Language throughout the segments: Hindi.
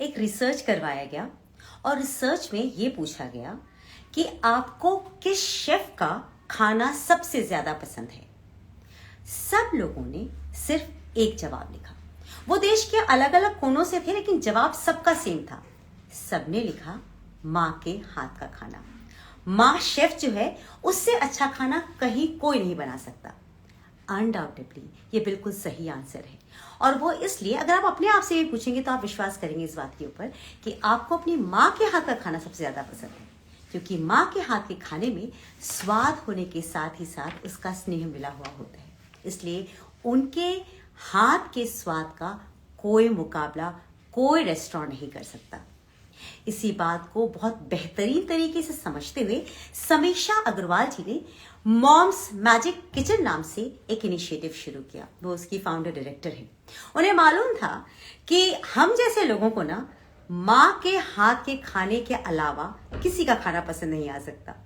एक रिसर्च करवाया गया और रिसर्च में ये पूछा गया कि आपको किस शेफ का खाना सबसे ज्यादा पसंद है। सब लोगों ने सिर्फ एक जवाब लिखा। वो देश के अलग अलग कोनों से थे, लेकिन जवाब सबका सेम था। सबने लिखा माँ के हाथ का खाना। माँ शेफ जो है, उससे अच्छा खाना कहीं कोई नहीं बना सकता। अनडाउटेबली ये बिल्कुल सही आंसर है। और वो इसलिए, अगर आप अपने आप से ये पूछेंगे तो आप विश्वास करेंगे इस बात के ऊपर कि आपको अपनी माँ के हाथ का खाना सबसे ज्यादा पसंद है, क्योंकि माँ के हाथ के खाने में स्वाद होने के साथ ही साथ उसका स्नेह मिला हुआ होता है। इसलिए उनके हाथ के स्वाद का कोई मुकाबला कोई रेस्टोरेंट नहीं कर सकता। इसी बात को बहुत बेहतरीन तरीके से समझते हुए समीक्षा अग्रवाल जी ने मॉम्स मैजिक किचन नाम से एक इनिशिएटिव शुरू किया। वो उसकी फाउंडर डायरेक्टर हैं। उन्हें मालूम था कि हम जैसे लोगों को ना माँ के हाथ के खाने के अलावा किसी का खाना पसंद नहीं आ सकता।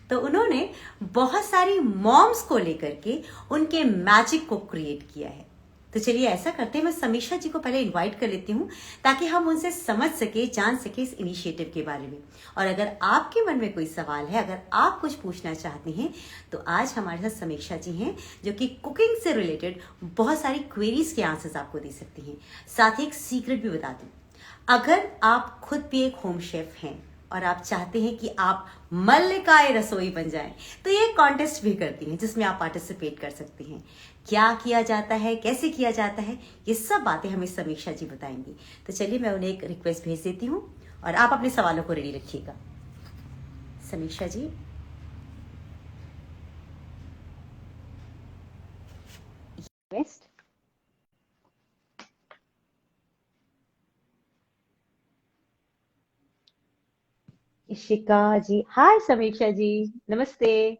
तो उन्होंने बहुत सारी मॉम्स को लेकर के उनके मैजिक को क्रिएट किया है। तो चलिए ऐसा करते हैं, मैं समीक्षा जी को पहले इनवाइट कर लेती हूँ ताकि हम उनसे समझ सके, जान सके इस इनिशिएटिव के बारे में। और अगर आपके मन में कोई सवाल है, अगर आप कुछ पूछना चाहती हैं, तो आज हमारे साथ समीक्षा जी हैं जो कि कुकिंग से रिलेटेड बहुत सारी क्वेरीज के आंसर्स आपको दे सकती हैं। साथ ही एक सीक्रेट भी बता दूं, अगर आप खुद भी एक होम शेफ हैं और आप चाहते हैं कि आप मल्लिकाए रसोई बन जाएं, तो ये कॉन्टेस्ट भी करती हैं जिसमें आप पार्टिसिपेट कर सकती हैं। क्या किया जाता है, कैसे किया जाता है, ये सब बातें हमें समीक्षा जी बताएंगी। तो चलिए मैं उन्हें एक रिक्वेस्ट भेज देती हूँ और आप अपने सवालों को रेडी रखिएगा। समीक्षा जी, बेस्ट। इशिका जी, हाय समीक्षा जी, नमस्ते।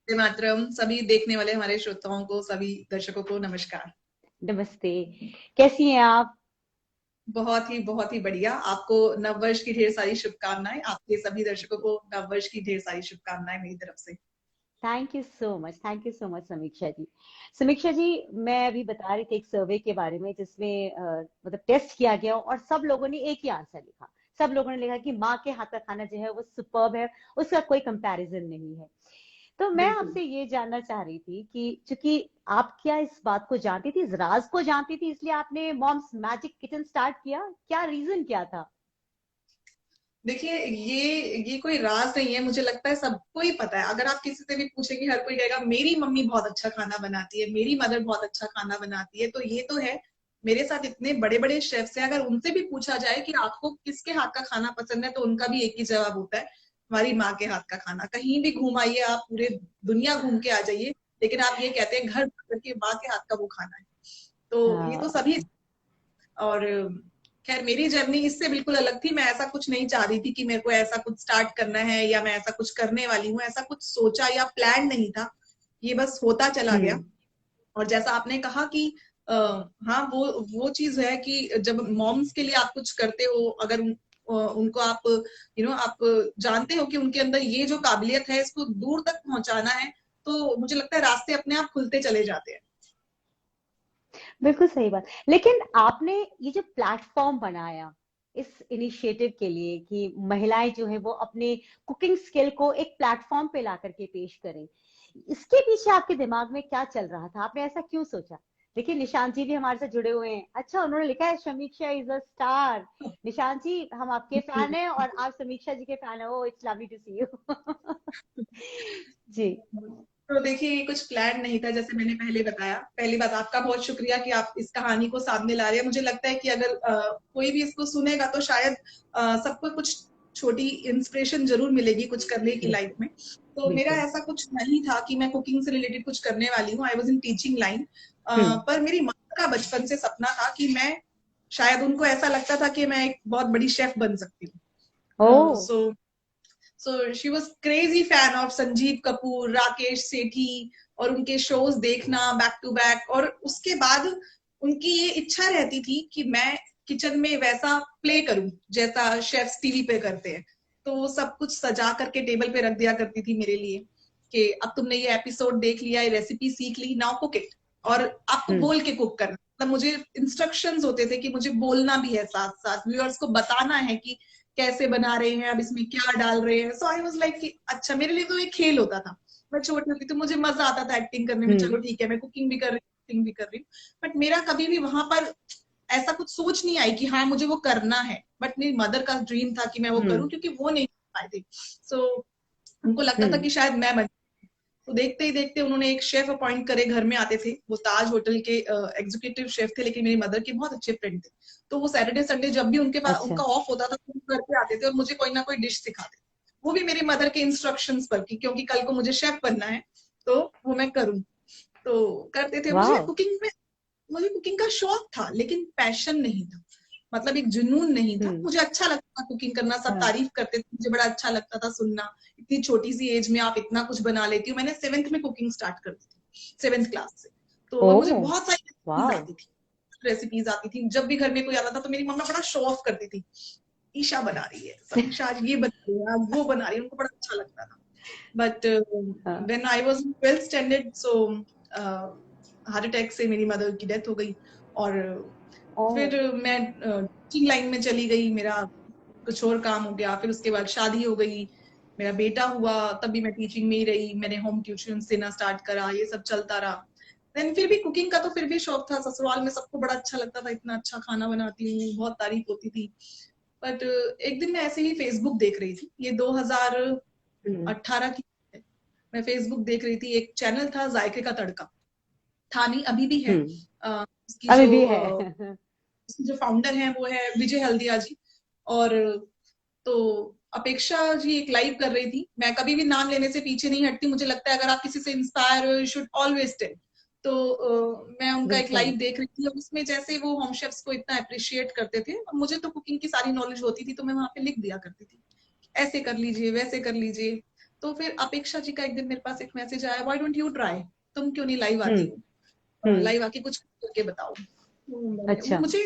मातरम। सभी देखने वाले हमारे श्रोताओं को, सभी दर्शकों को नमस्कार। नमस्ते, कैसी हैं आप? बहुत ही बढ़िया। आपको नववर्ष की ढेर सारी शुभकामनाएं। आपके सभी दर्शकों को नववर्ष की ढेर सारी शुभकामनाएं मेरी तरफ से। Thank you so much, thank you so much समीक्षा जी। समीक्षा जी, मैं अभी बता रही थी एक सर्वे के बारे में जिसमें मतलब टेस्ट किया गया और सब लोगों ने एक ही आंसर लिखा। सब लोगों ने लिखा कि माँ के हाथ का खाना जो है वो सुपर्ब है, उसका कोई कंपैरिजन नहीं है। तो मैं बिल्कुल। आपसे ये जानना चाह रही थी कि चूंकि आप क्या इस बात को जानती थी, इस राज को जानती थी, इसलिए आपने मॉम्स मैजिक किचन स्टार्ट किया? क्या रीजन क्या था? देखिए, ये कोई राज नहीं है। मुझे लगता है सबको ही पता है। अगर आप किसी से भी पूछेंगे, हर कोई कहेगा मेरी मम्मी बहुत अच्छा खाना बनाती है, मेरी मदर बहुत अच्छा खाना बनाती है। तो ये तो है। मेरे साथ इतने बड़े बड़े शेफ्स हैं, अगर उनसे भी पूछा जाए कि आपको किसके हाथ का खाना पसंद है, तो उनका भी एक ही जवाब होता है, हमारी माँ के हाथ का खाना। कहीं भी घूम आइए आप, पूरे दुनिया घूम के आ जाइए, लेकिन आप ये कहते हैं घर के माँ के हाथ का वो खाना है। तो ये तो सभी। और खैर, मेरी जर्नी इससे बिल्कुल अलग थी। मैं ऐसा कुछ नहीं चाह रही थी कि मेरे को ऐसा कुछ स्टार्ट करना है या मैं ऐसा कुछ करने वाली हूँ। ऐसा कुछ सोचा या प्लान नहीं था। ये बस होता चला गया। हम्म। और जैसा आपने कहा कि हाँ, वो चीज है कि जब मॉम्स के लिए आप कुछ करते हो, अगर उनको आप आप जानते हो कि उनके अंदर ये जो काबिलियत है, इसको दूर तक पहुंचाना है, तो मुझे लगता है रास्ते अपने आप खुलते चले जाते हैं। बिल्कुल सही बात। लेकिन आपने ये जो प्लेटफॉर्म बनाया इस इनिशिएटिव के लिए कि महिलाएं जो है वो अपने कुकिंग स्किल को एक प्लेटफॉर्म पे ला करके पेश करें, इसके पीछे आपके दिमाग में क्या चल रहा था? आपने ऐसा क्यों सोचा? देखिए निशांत जी भी हमारे साथ जुड़े हुए हैं। अच्छा, उन्होंने लिखा है समीक्षा इज अ स्टार। निशांत जी, हम आपके फैन हैं और आप समीक्षा जी के फैन है। Oh, it's lovely to see you. जी। तो देखिए, ये कुछ प्लान नहीं था, जैसे मैंने पहले बताया। पहली बात, आपका बहुत शुक्रिया कि आप इस कहानी को सामने ला रहे हैं। मुझे लगता है कि अगर कोई भी इसको सुनेगा तो शायद सबको कुछ छोटी इंस्पिरेशन जरूर मिलेगी कुछ करने की लाइफ में। तो मेरा बिल्कुल। ऐसा कुछ नहीं था कि मैं कुकिंग से रिलेटेड कुछ करने वाली हूँ। I was in teaching line. Hmm. पर मेरी माँ का बचपन से सपना था कि मैं, शायद उनको ऐसा लगता था कि मैं एक बहुत बड़ी शेफ बन सकती ओ। हूँ। So she was crazy fan of Sanjeev Kapoor, Rakesh Sethi, और उनके शोज देखना बैक टू बैक। और उसके बाद उनकी ये इच्छा रहती थी कि मैं किचन में वैसा प्ले करूं जैसा शेफ्स टीवी पे करते हैं। तो वो सब कुछ सजा करके टेबल पे रख दिया करती थी मेरे लिए कि अब तुमने ये एपिसोड देख लिया, ये रेसिपी सीख ली, नाउ कुक इट। और आपको हम्म। बोल के कुक करना। मतलब मुझे इंस्ट्रक्शंस होते थे कि मुझे बोलना भी है, साथ साथ व्यूअर्स को बताना है कि कैसे बना रहे हैं, अब इसमें क्या डाल रहे हैं। सो आई वाज लाइक कि अच्छा, मेरे लिए तो एक खेल होता था। मैं छोटी थी तो मुझे मजा आता था एक्टिंग करने में, चलो ठीक है मैं कुकिंग भी कर रही हूँ, एक्टिंग भी कर रही हूँ। बट मेरा कभी भी वहां पर ऐसा कुछ सोच नहीं आई कि हाँ मुझे वो करना है। बट मेरी मदर का ड्रीम था कि मैं वो करूँ, हम्म। क्योंकि वो नहीं कर पाए थे। सो उनको लगता था हम्म। कि शायद मैं बन। तो देखते ही देखते उन्होंने एक शेफ अपॉइंट करे, घर में आते थे। वो ताज होटल के एग्जीक्यूटिव शेफ थे, लेकिन मेरी मदर के बहुत अच्छे फ्रेंड थे। तो वो सैटरडे संडे जब भी उनके पास अच्छा। उनका ऑफ होता था, तो वो घर पे आते थे और मुझे कोई ना कोई डिश सिखाते थे। वो भी मेरी मदर के इंस्ट्रक्शंस पर, कि क्योंकि कल को मुझे शेफ बनना है तो वो मैं करूँ। तो करते थे। वाह। मुझे कुकिंग का शौक था, लेकिन पैशन नहीं था। मतलब एक जुनून नहीं था। हम्म। मुझे अच्छा लगता था कुकिंग करना, सब हाँ। तारीफ करते थे, मुझे बड़ा अच्छा लगता था सुनना, इतनी छोटी सी एज में आप इतना कुछ बना लेती हो। मैंने 7th में कुकिंग स्टार्ट कर दी थी, 7th क्लास से। तो और मुझे ओ। बहुत सारी रेसिपीज वाह। आती थी। रेसिपीज आती थी, जब भी घर में कोई आता था तो मेरी मम्मा बड़ा शो ऑफ करती थी, ईशा बना रही है, समीक्षा आज ये बना रही है, आज वो बना रही है। उनको बड़ा अच्छा लगता था। बट हाँ। When I was in 12th standard, so heart attack से मेरी मदर की डेथ हो गई। और ओ। फिर मैं टीचिंग लाइन में चली गई, मेरा कुछ और काम हो गया। फिर उसके बाद शादी हो गई, मेरा बेटा हुआ, तब भी मैं टीचिंग में ही रही। मैंने होम ट्यूशन देना स्टार्ट करा, ये सब चलता रहा। देन फिर भी कुकिंग का तो फिर भी शौक था। ससुराल में सबको बड़ा अच्छा लगता था, इतना अच्छा खाना बनाती हूँ, बहुत तारीफ होती थी। बट एक दिन मैं ऐसे ही फेसबुक देख रही थी, ये 2018 की है। मैं फेसबुक देख रही थी, एक चैनल था जायके का तड़का, था नहीं, अभी भी है। हम्म। उसकी अभी जो भी है। फाउंडर है वो है विजय हल्दिया जी। और तो अपेक्षा जी एक लाइव कर रही थी। मैं कभी भी नाम लेने से पीछे नहीं हटती, मुझे लगता है अगर आप किसी से इंस्पायर हो, यू शुड ऑलवेज टेल। तो मैं उनका एक बिल्कुल। लाइव देख रही थी, और उसमें जैसे वो होम शेफ्स को इतना अप्रिशिएट करते थे, और मुझे तो कुकिंग की सारी नॉलेज होती थी, तो मैं वहां पे लिख दिया करती थी, ऐसे कर लीजिए, वैसे कर लीजिए। तो फिर अपेक्षा जी का एक दिन मेरे पास एक मैसेज आया, व्हाई डोंट यू ट्राई, तुम क्यों नहीं लाइव आती हम्म। हो, हम्म। लाइव आके कुछ करके बताओ। अच्छा। मुझे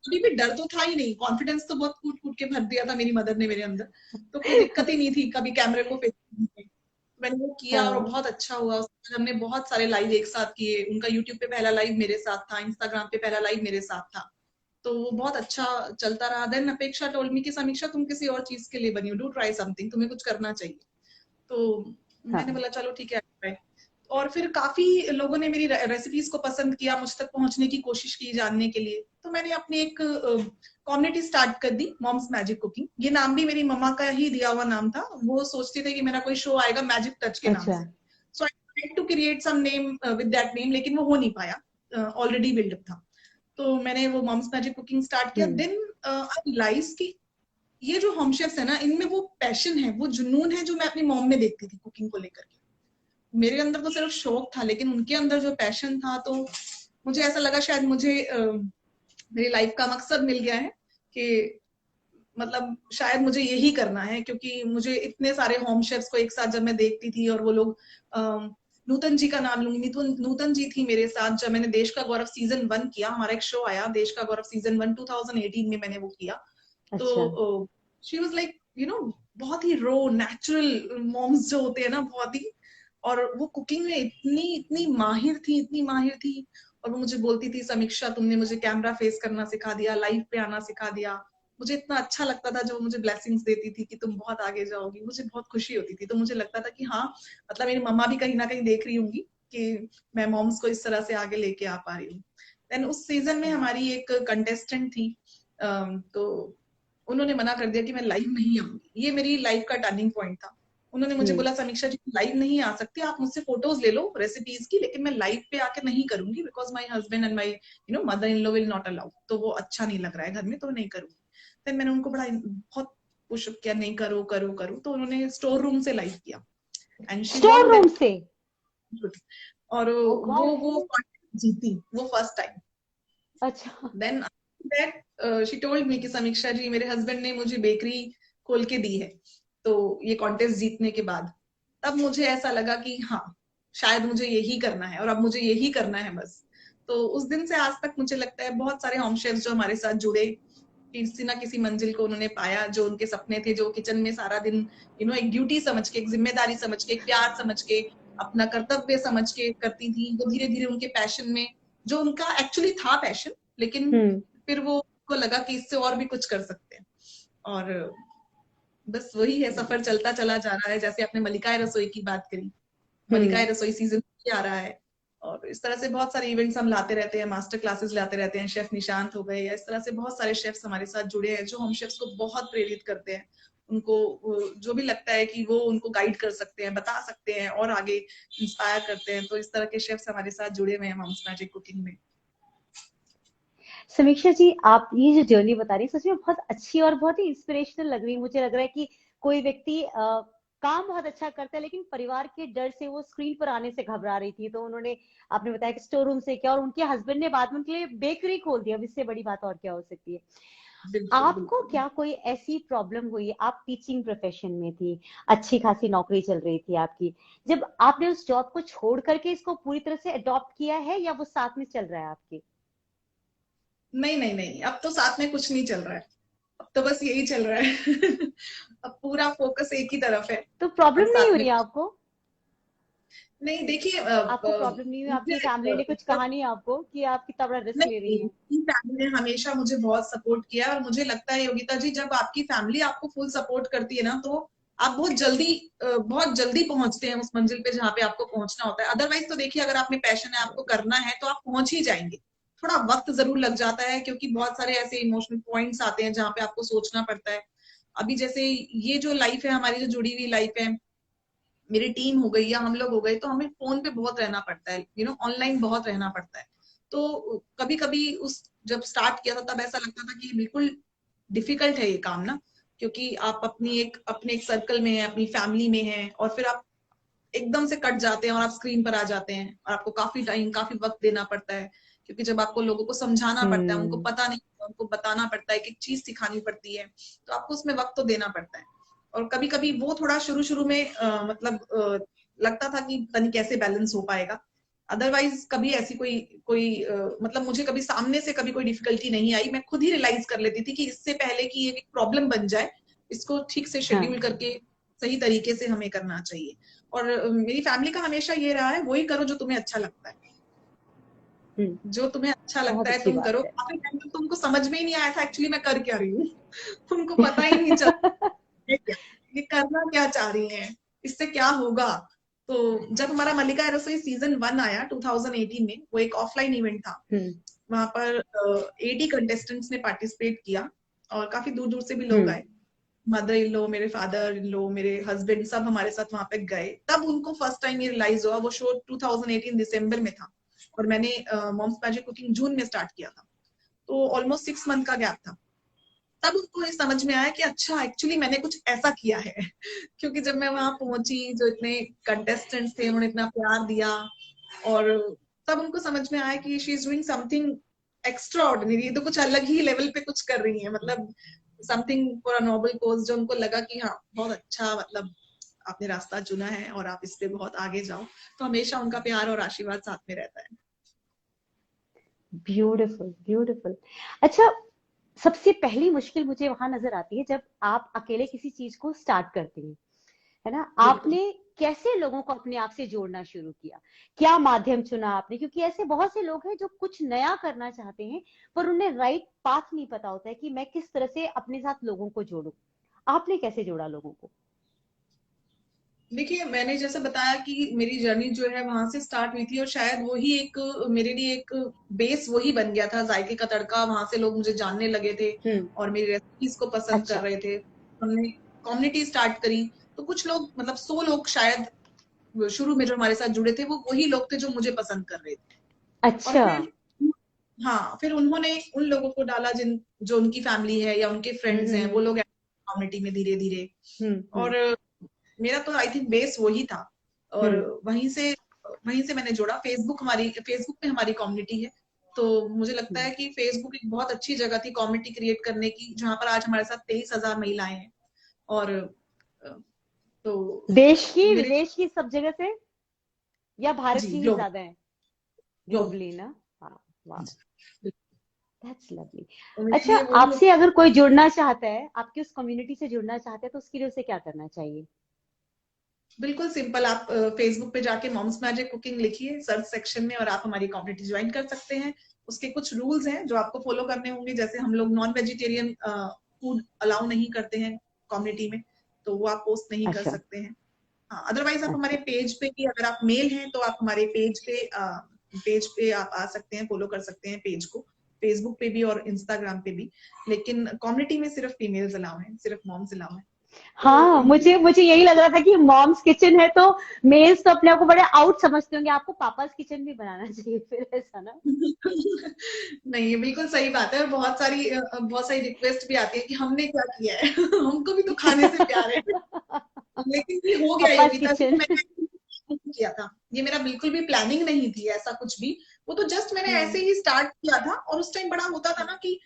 अभी भी डर तो था ही नहीं, कॉन्फिडेंस तो बहुत कूट कूट के भर दिया था मेरी मदर ने मेरे अंदर। तो कोई दिक्कत ही नहीं थी कभी कैमरे को फेस करने में। मैंने वो किया और हाँ। बहुत अच्छा हुआ। उसके बाद हमने बहुत सारे लाइव एक साथ किए। उनका यूट्यूब पे पहला लाइव मेरे साथ था, इंस्टाग्राम पे पहला लाइव मेरे साथ था। तो वो बहुत अच्छा चलता रहा। देन अपेक्षा टोल्ड मी कि समीक्षा तुम किसी और चीज के लिए बनी हो, डू ट्राई समथिंग, तुम्हें कुछ करना चाहिए। तो मैंने हाँ। बोला चलो ठीक है। और फिर काफी लोगों ने मेरी रेसिपीज को पसंद किया, मुझ तक पहुंचने की कोशिश की जानने के लिए। तो मैंने अपनी एक कम्युनिटी स्टार्ट कर दी, मॉम्स मैजिक कुकिंग। ये नाम भी मेरी मम्मा का ही दिया हुआ नाम था। वो सोचते थे कि मेरा कोई शो आएगा मैजिक टच के नाम अच्छा। से। So I tried to create some name with that name, लेकिन वो हो नहीं पाया, ऑलरेडी बिल्डअप था। तो मैंने वो मॉम्स मैजिक कुकिंग स्टार्ट किया। हम्म। देन आई रियलाइज कि ये जो होम शेफ्स है ना, इनमें वो पैशन है, वो जुनून है, जो मैं अपनी मॉम में देखती थी कुकिंग को लेकर के। मेरे अंदर तो सिर्फ शौक था, लेकिन उनके अंदर जो पैशन था, तो मुझे ऐसा लगा शायद मुझे मेरी लाइफ का मकसद मिल गया है, कि मतलब शायद मुझे यही करना है। क्योंकि मुझे इतने सारे होम शेफ्स को एक साथ जब मैं देखती थी, और वो लोग नूतन जी का नाम लूंगी, नूतन जी थी मेरे साथ जब मैंने देश का गौरव सीजन 1 किया। हमारा एक शो आया देश का गौरव सीजन 1, 2018 में मैंने वो किया। अच्छा। तो शी वाज लाइक बहुत ही रो नेचुरल मॉम्स जो होते हैं ना, बहुत ही। और वो कुकिंग में इतनी इतनी माहिर थी, इतनी माहिर थी। और वो मुझे बोलती थी, समीक्षा तुमने मुझे कैमरा फेस करना सिखा दिया, लाइव पे आना सिखा दिया। मुझे इतना अच्छा लगता था जब वो मुझे ब्लेसिंग्स देती थी कि तुम बहुत आगे जाओगी। मुझे बहुत खुशी होती थी। तो मुझे लगता था कि हाँ, मतलब मेरी मम्मा भी कहीं ना कहीं देख रही होंगी कि मैं मॉम्स को इस तरह से आगे लेके आ पा रही हूँ। देन उस सीजन में हमारी एक कंटेस्टेंट थी, तो उन्होंने मना कर दिया कि मैं लाइव नहीं आऊंगी। ये मेरी लाइफ का टर्निंग पॉइंट था। उन्होंने मुझे हम्म। बोला, समीक्षा जी लाइव नहीं आ सकती, आप मुझसे फोटोज ले लो रेसिपीज की, लेकिन मैं लाइव पे आके नहीं करूंगी, because my husband and my mother in law will not allow. तो वो अच्छा नहीं लग रहा है घर में, तो नहीं करूंगी। फिर मैंने उनको बड़ा बहुत पुशअप किया, नहीं करो करो करो। तो उन्होंने स्टोर रूम से लाइव किया, and she store won room that. से। और ओ गॉड, वो रियली? contest जीती, वो फर्स्ट टाइम। अच्छा। Then that she told me कि समीक्षा जी, मेरे हस्बैंड ने मुझे बेकरी खोल के दी है, तो ये कॉन्टेस्ट जीतने के बाद तब मुझे ऐसा लगा कि हाँ, शायद मुझे यही करना है, और अब मुझे यही करना है बस। तो उस दिन से आज तक मुझे लगता है बहुत सारे होम शेफ्स जो हमारे साथ जुड़े, किसी ना किसी मंजिल को उन्होंने पाया, जो उनके सपने थे, जो किचन में सारा दिन एक ड्यूटी समझ के, एक जिम्मेदारी समझ के, एक प्यार समझ के, अपना कर्तव्य समझ के करती थी, वो धीरे धीरे उनके पैशन में जो उनका एक्चुअली था पैशन, लेकिन फिर वो को लगा कि इससे और भी कुछ कर सकते हैं। और बस वही है, सफर चलता चला जा रहा है। जैसे आपने मलिकाए रसोई की बात करी, मलिकाए रसोई सीजन 3 आ रहा है, और इस तरह से बहुत सारे इवेंट्स हम लाते रहते हैं, मास्टर क्लासेस लाते रहते हैं। शेफ निशांत हो गए, या इस तरह से बहुत सारे शेफ्स हमारे साथ जुड़े हैं जो हम शेफ्स को बहुत प्रेरित करते हैं। उनको जो भी लगता है कि वो उनको गाइड कर सकते हैं, बता सकते हैं और आगे इंस्पायर करते हैं, तो इस तरह के शेफ्स हमारे साथ जुड़े हुए हैं मॉम्स मैजिक कुकिंग में। समीक्षा जी, आप ये जो जर्नी बता रही है सच में बहुत अच्छी और बहुत ही इंस्पिरेशनल लग रही है। मुझे लग रहा है कि कोई व्यक्ति काम बहुत अच्छा करता है, लेकिन परिवार के डर से वो स्क्रीन पर आने से घबरा रही थी, तो उन्होंने, आपने बताया कि स्टोर रूम से किया, और उनके हस्बैंड ने बाद में उनके लिए बेकरी खोल दिया। अब इससे बड़ी बात और क्या हो सकती है। बिल्कुल आपको बिल्कुल। क्या कोई ऐसी प्रॉब्लम हुई, आप टीचिंग प्रोफेशन में थी, अच्छी खासी नौकरी चल रही थी आपकी, जब आपने उस जॉब को छोड़ करके इसको पूरी तरह से अडॉप्ट किया है, या वो साथ में चल रहा है आपके? नहीं नहीं नहीं, अब तो साथ में कुछ नहीं चल रहा है, अब तो बस यही चल रहा है। अब पूरा फोकस एक ही तरफ है। तो अब प्रॉब्लम नहीं साथ हो में रही है आपको? नहीं, देखिए आपको प्रॉब्लम नहीं हुई? मुझे आपकी फैमिली ने कुछ जब कहा नहीं आपको कि आप कितना बड़ा रिस्क ले रही नहीं, हैं? मेरी फैमिली ने हमेशा मुझे बहुत सपोर्ट किया, और मुझे लगता है योगिता जी, जब आपकी फैमिली आपको फुल सपोर्ट करती है ना, तो आप बहुत जल्दी पहुंचते हैं उस मंजिल पे जहाँ पे आपको पहुंचना होता है। अदरवाइज तो देखिए, अगर आप में पैशन है, आपको करना है, तो आप पहुंच ही जाएंगे। थोड़ा वक्त जरूर लग जाता है, क्योंकि बहुत सारे ऐसे इमोशनल पॉइंट्स आते हैं जहाँ पे आपको सोचना पड़ता है। अभी जैसे ये जो लाइफ है हमारी, जो जुड़ी हुई लाइफ है, मेरी टीम हो गई या हम लोग हो गए, तो हमें फोन पे बहुत रहना पड़ता है, ऑनलाइन बहुत रहना पड़ता है। तो कभी कभी उस जब स्टार्ट किया था, तब ऐसा लगता था कि बिल्कुल डिफिकल्ट है ये काम ना, क्योंकि आप अपने एक सर्कल में हैं, अपनी फैमिली में हैं, और फिर आप एकदम से कट जाते हैं और आप स्क्रीन पर आ जाते हैं, और आपको काफी टाइम, काफी वक्त देना पड़ता है, क्योंकि जब आपको लोगों को समझाना पड़ता है, उनको हम्म। पता नहीं, उनको बताना पड़ता है, एक चीज सिखानी पड़ती है, तो आपको उसमें वक्त तो देना पड़ता है। और कभी कभी वो थोड़ा शुरू शुरू में मतलब लगता था कि पता नहीं कैसे बैलेंस हो पाएगा। अदरवाइज कभी ऐसी कोई कोई मतलब मुझे कभी सामने से कभी कोई डिफिकल्टी नहीं आई। मैं खुद ही रियलाइज कर लेती थी कि इससे पहले कि ये एक प्रॉब्लम बन जाए, इसको ठीक से हाँ। शेड्यूल करके सही तरीके से हमें करना चाहिए। और मेरी फैमिली का हमेशा ये रहा है, वही करो जो तुम्हें अच्छा लगता है, जो तुम्हें अच्छा बहुत लगता है अच्छी तुम बात करो। है। काफी टाइम तक तो उनको समझ में ही नहीं आया था एक्चुअली मैं कर क्या रही हूँ। उनको पता ही नहीं चला ये क्या, ये करना क्या चाह रही हैं, इससे क्या होगा। तो जब हमारा मल्लिका रसोई सीजन 1 आया 2018 में, वो एक ऑफलाइन इवेंट था। हम्म। वहां पर 80 कंटेस्टेंट्स ने पार्टिसिपेट किया, और काफी दूर दूर से भी लोग हम्म। आए। मदर इन लो, मेरे फादर इन लो, मेरे हस्बैंड, सब हमारे साथ वहां पे गए। तब उनको फर्स्ट टाइम ये रियलाइज हुआ। वो शो 2018 दिसंबर में था, और मैंने मॉम्स मैजिक कुकिंग जून में स्टार्ट किया था, तो ऑलमोस्ट 6 मंथ का गैप था। तब उनको ये समझ में आया कि अच्छा, एक्चुअली मैंने कुछ ऐसा किया है। क्योंकि जब मैं वहां पहुंची, जो इतने कंटेस्टेंट्स थे, उन्होंने इतना प्यार दिया, और तब उनको समझ में आया कि she is doing something extra ordinary, तो कुछ अलग ही लेवल पे कुछ कर रही है, मतलब समथिंग फॉर अ नोबल कोज। जो उनको लगा कि हाँ, बहुत अच्छा, मतलब आपने रास्ता चुना है और आप इस पे बहुत आगे जाओ। तो हमेशा उनका प्यार और आशीर्वाद साथ में रहता है। Beautiful, beautiful. अच्छा, सबसे पहली मुश्किल मुझे वहां नजर आती है जब आप अकेले किसी चीज को स्टार्ट करते हैं, है ना? बिल्कुल। आपने कैसे लोगों को अपने आप से जोड़ना शुरू किया? क्या माध्यम चुना आपने? क्योंकि ऐसे बहुत से लोग हैं जो कुछ नया करना चाहते हैं, पर उन्हें राइट पाथ नहीं पता होता है कि मैं किस तरह से अपने साथ लोगों को जोड़ूं। आपने कैसे जोड़ा लोगों को? देखिए, मैंने जैसे बताया कि मेरी जर्नी जो है वहां से स्टार्ट हुई थी, और शायद वही एक मेरे लिए एक बेस वही बन गया था, जायके का तड़का। वहां से लोग मुझे जानने लगे थे, हम्म। और मेरी रेसिपीज को पसंद कर अच्छा। रहे थे। हमने कम्युनिटी स्टार्ट करी, तो कुछ लोग, मतलब 100 लोग शायद शुरू में जो हमारे साथ जुड़े थे, वो वही लोग थे जो मुझे पसंद कर रहे थे। और अच्छा। फिर हाँ, फिर उन्होंने उन लोगों को डाला जिन जो उनकी फैमिली है या उनके फ्रेंड्स हैं, वो लोग कम्युनिटी में धीरे धीरे। हम्म। और मेरा तो आई थिंक बेस वही था, और हम्म। वहीं से मैंने जोड़ा। फेसबुक पे हमारी कम्युनिटी है, तो मुझे लगता है कि फेसबुक एक बहुत अच्छी जगह थी कम्युनिटी क्रिएट करने की, जहां पर आज हमारे साथ 23,000 महिलाएं हैं। और अ, तो देश की, मेरे विदेश की, सब जगह से, या भारत जी, की ही ग्लोबल ज्यादा है? ग्लोबल। ग्लोबली ना? हाँ। वाह, दैट्स लवली। तो मेरे अच्छा, लिए वही लोग। आपसे अगर कोई जुड़ना चाहता है, आपकी उस कम्युनिटी से जुड़ना चाहता है, तो उसके लिए उसे क्या करना चाहिए? बिल्कुल सिंपल, आप फेसबुक पे जाके मॉम्स मैजिक कुकिंग लिखिए सर्च सेक्शन में और आप हमारी कम्युनिटी ज्वाइन कर सकते हैं। उसके कुछ रूल्स हैं जो आपको फॉलो करने होंगे, जैसे हम लोग नॉन वेजिटेरियन फूड अलाउ नहीं करते हैं कम्युनिटी में, तो वो आप पोस्ट नहीं कर अच्छा, सकते हैं। हाँ, अदरवाइज आप हमारे अच्छा। पेज पे भी, अगर आप मेल हैं तो आप हमारे पेज पे आप आ सकते हैं, फॉलो कर सकते हैं पेज को, फेसबुक पे भी और इंस्टाग्राम पे भी। लेकिन कम्युनिटी में सिर्फ फीमेल्स अलाउ हैं, सिर्फ मॉम्स अलाउ हैं। तो हाँ, मुझे मुझे यही लग रहा था कि मॉम्स किचन है तो मेल्स तो अपने आप को बड़े आउट समझते होंगे, आपको पापास किचन भी बनाना चाहिए फिर, ऐसा ना? नहीं, ये बिल्कुल सही बात है, और बहुत सारी रिक्वेस्ट भी आती है कि हमने क्या किया है हमको भी तो खाने से प्यार है। लेकिन ये हो गया पापास योगिता जी, किचन। मैंने नहीं किया था, ये मेरा बिल्कुल भी प्लानिंग नहीं थी ऐसा कुछ भी। वो तो जस्ट मैंने हम्म। ऐसे ही स्टार्ट किया था, और उस टाइम बड़ा होता था ना कि